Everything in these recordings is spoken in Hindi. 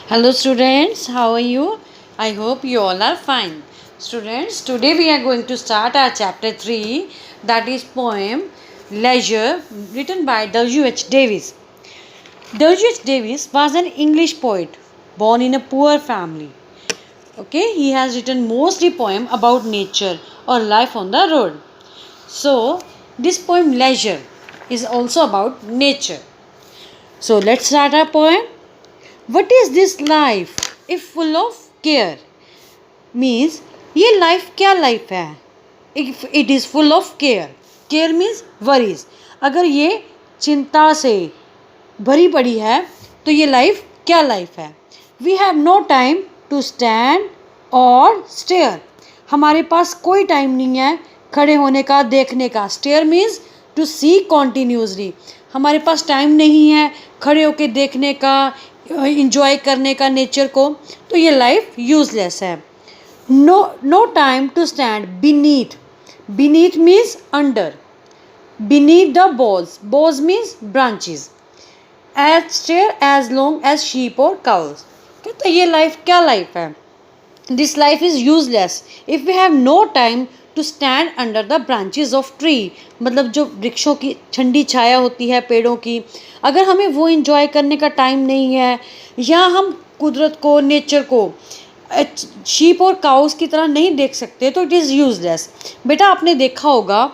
Hello students, how are you? I hope you all are fine. Students, today we are going to start our chapter 3, that is poem Leisure, written by W.H. Davis. W.H. Davis was an English poet born in a poor family. Okay, he has written mostly poem about nature or life on the road. So, this poem Leisure is also about nature. So, let's start our poem. What is this life if full of care? Means ये life क्या life है? If it is full of care. Care means worries. अगर ये चिंता से भरी पड़ी है तो ये life क्या life है? We have no time to stand or stare. हमारे पास कोई टाइम नहीं है खड़े होने का, देखने का. Stare means to see continuously. हमारे पास टाइम नहीं है खड़े होके देखने का, इंजॉय करने का नेचर को. तो ये लाइफ यूजलेस है. No time to stand beneath. Beneath means under. Beneath the boughs. Boughs means branches. As stare as long as sheep और काउज. तो ये लाइफ क्या लाइफ है? This life is useless if we have no time to stand under the branches of tree. मतलब जो वृक्षों की ठंडी छाया होती है पेड़ों की, अगर हमें वो इंजॉय करने का टाइम नहीं है, या हम कुदरत को, नेचर को शीप और काउस की तरह नहीं देख सकते, तो इट इज़ यूजलेस. बेटा आपने देखा होगा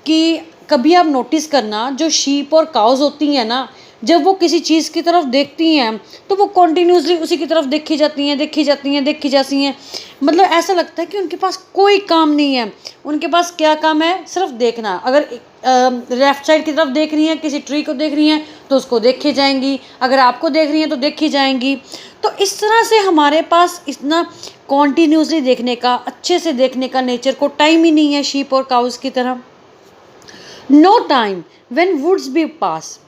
कि कभी आप नोटिस करना, जो शीप और काउस होती हैं ना, जब वो किसी चीज़ की तरफ देखती हैं तो वो कॉन्टीन्यूसली उसी की तरफ देखी जाती हैं. मतलब ऐसा लगता है कि उनके पास कोई काम नहीं है. उनके पास क्या काम है? सिर्फ देखना. अगर लेफ़्ट साइड की तरफ देख रही हैं, किसी ट्री को देख रही हैं तो उसको देखे जाएंगी, अगर आपको देख रही हैं तो देखी जाएंगी. तो इस तरह से हमारे पास इतना कॉन्टीन्यूसली देखने का, अच्छे से देखने का नेचर को टाइम ही नहीं है शीप और काउस की तरह. No time when woods be pass.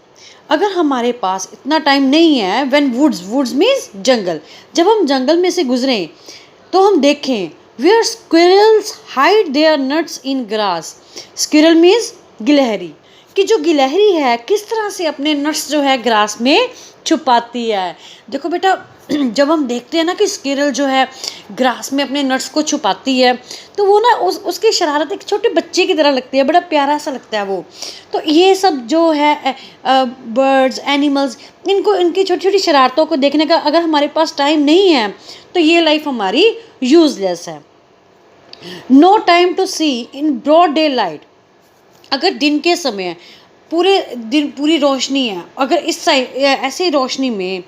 अगर हमारे पास इतना टाइम नहीं है, व्हेन वुड्स मीन्स जंगल, जब हम जंगल में से गुजरें तो हम देखें where squirrels hide their nuts in grass. Squirrel means गिलहरी, कि जो गिलहरी है किस तरह से अपने नट्स जो है ग्रास में छुपाती है. देखो बेटा, जब हम देखते हैं ना कि स्क्विरल जो है ग्रास में अपने नट्स को छुपाती है, तो वो ना उसकी शरारत एक छोटे बच्चे की तरह लगती है, बड़ा प्यारा सा लगता है वो. तो ये सब जो है बर्ड्स, एनिमल्स, इनको इनकी छोटी छोटी शरारतों को देखने का अगर हमारे पास टाइम नहीं है तो ये लाइफ हमारी यूजलेस है. No time to see in broad daylight. अगर दिन के समय पूरे दिन पूरी रोशनी है, अगर इस साइड ऐसी रोशनी में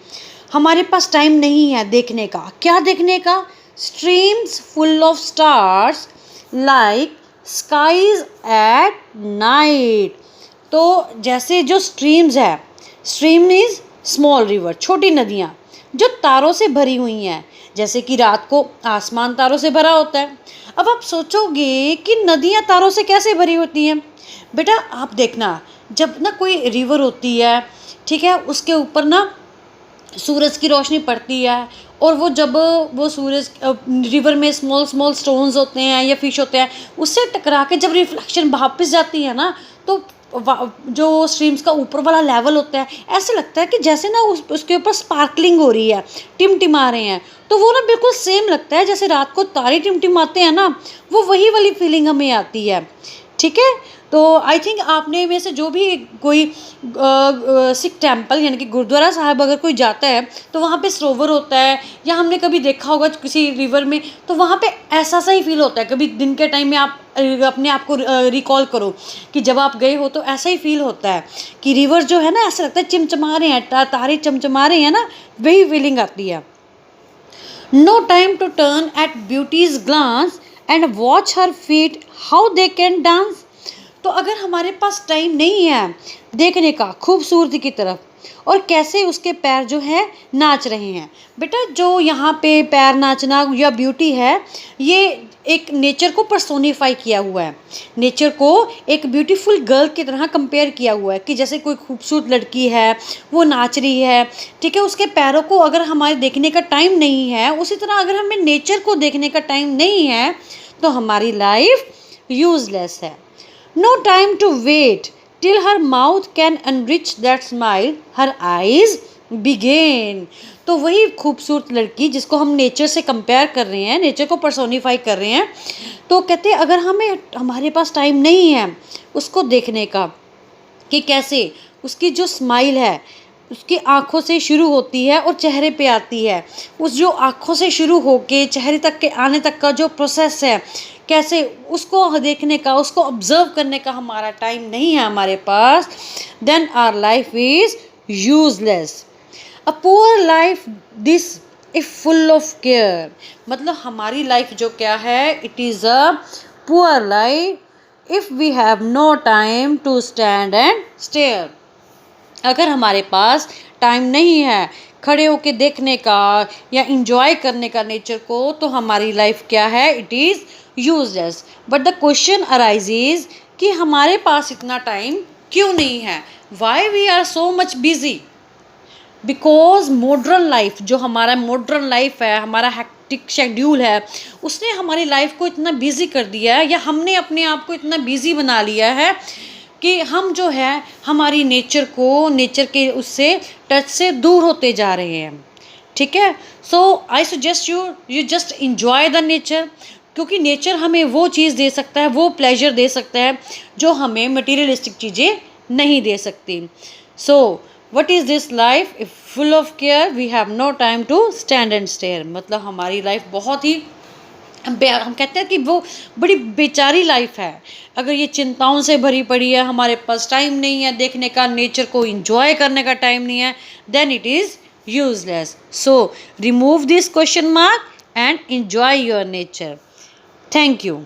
हमारे पास टाइम नहीं है देखने का. क्या देखने का? Streams full of stars like skies at night. तो जैसे जो स्ट्रीम्स है, स्ट्रीम इज स्मॉल रिवर, छोटी नदियाँ जो तारों से भरी हुई हैं, जैसे कि रात को आसमान तारों से भरा होता है. अब आप सोचोगे कि नदियाँ तारों से कैसे भरी होती हैं? बेटा आप देखना, जब ना कोई रिवर होती है, ठीक है, उसके ऊपर ना सूरज की रोशनी पड़ती है, और वो जब वो सूरज रिवर में स्मॉल स्टोन्स होते हैं या फिश होते हैं, उससे टकरा के जब रिफ्लेक्शन वापस जाती है ना, तो जो स्ट्रीम्स का ऊपर वाला लेवल होता है, ऐसे लगता है कि जैसे ना उसके ऊपर स्पार्कलिंग हो रही है, टिमटिमा रहे हैं. तो वो ना बिल्कुल सेम लगता है जैसे रात को तारे टिमटिमाते हैं ना, वो वही वाली फीलिंग हमें आती है. ठीक है, तो आई थिंक आपने में से जो भी कोई सिख टेम्पल यानी कि गुरुद्वारा साहब अगर कोई जाता है तो वहाँ पे सरोवर होता है, या हमने कभी देखा होगा किसी रिवर में, तो वहाँ पे ऐसा सा ही फील होता है. कभी दिन के टाइम में आप अपने आप को रिकॉल करो कि जब आप गए हो तो ऐसा ही फील होता है कि रिवर जो है ना, ऐसा लगता है चिमचमा रहे हैं, तारे चमचमा रहे हैं ना, वही फीलिंग आती है. No time to turn at beauty's glance and watch her feet how they can dance. तो अगर हमारे पास टाइम नहीं है देखने का खूबसूरती की तरफ, और कैसे उसके पैर जो है नाच रहे हैं. बेटा जो यहाँ पे पैर नाचना या ब्यूटी है, ये एक नेचर को पर्सोनीफाई किया हुआ है. नेचर को एक ब्यूटीफुल गर्ल की तरह कंपेयर किया हुआ है कि जैसे कोई खूबसूरत लड़की है, वो नाच रही है, ठीक है, उसके पैरों को अगर हमारे देखने का टाइम नहीं है, उसी तरह अगर हमें नेचर को देखने का टाइम नहीं है तो हमारी लाइफ यूजलेस है. No time to wait till her mouth can enrich that smile her eyes began. तो वही खूबसूरत लड़की जिसको हम नेचर से कंपेयर कर रहे हैं, नेचर को पर्सोनीफाई कर रहे हैं, तो कहते हैं अगर हमारे पास टाइम नहीं है उसको देखने का कि कैसे उसकी जो स्माइल है उसकी आँखों से शुरू होती है और चेहरे पे आती है, उस जो आँखों से शुरू होके चेहरे तक के आने तक का जो प्रोसेस है, कैसे उसको देखने का, उसको ऑब्ज़र्व करने का हमारा टाइम नहीं है हमारे पास, then our life is useless. A poor life this if full of care, मतलब हमारी लाइफ जो क्या है, it is a poor life if we have no time to stand and stare. अगर हमारे पास टाइम नहीं है खड़े होके देखने का या इंजॉय करने का नेचर को, तो हमारी लाइफ क्या है, it is useless. But the question arises कि हमारे पास इतना टाइम क्यों नहीं है, why we are so much busy. Because modern life, जो हमारा मॉडर्न लाइफ है, हमारा हैक्टिक शेड्यूल है, उसने हमारी लाइफ को इतना बिजी कर दिया है, या हमने अपने आप को इतना बिजी बना लिया है कि हम जो है हमारी नेचर के उससे टच से दूर होते जा रहे हैं। ठीक है, so I suggest you just enjoy the nature, क्योंकि नेचर हमें वो चीज़ दे सकता है, वो प्लेजर दे सकता है जो हमें मटीरियलिस्टिक चीज़ें नहीं दे सकती। So what is this life if full of care we have no time to stand and stare, मतलब हमारी लाइफ बहुत ही हम कहते हैं कि वो बड़ी बेचारी लाइफ है। अगर ये चिंताओं से भरी पड़ी है, हमारे पास टाइम नहीं है देखने का, नेचर को इंजॉय करने का टाइम नहीं है, then it is useless. So remove this question mark and enjoy your nature. Thank you.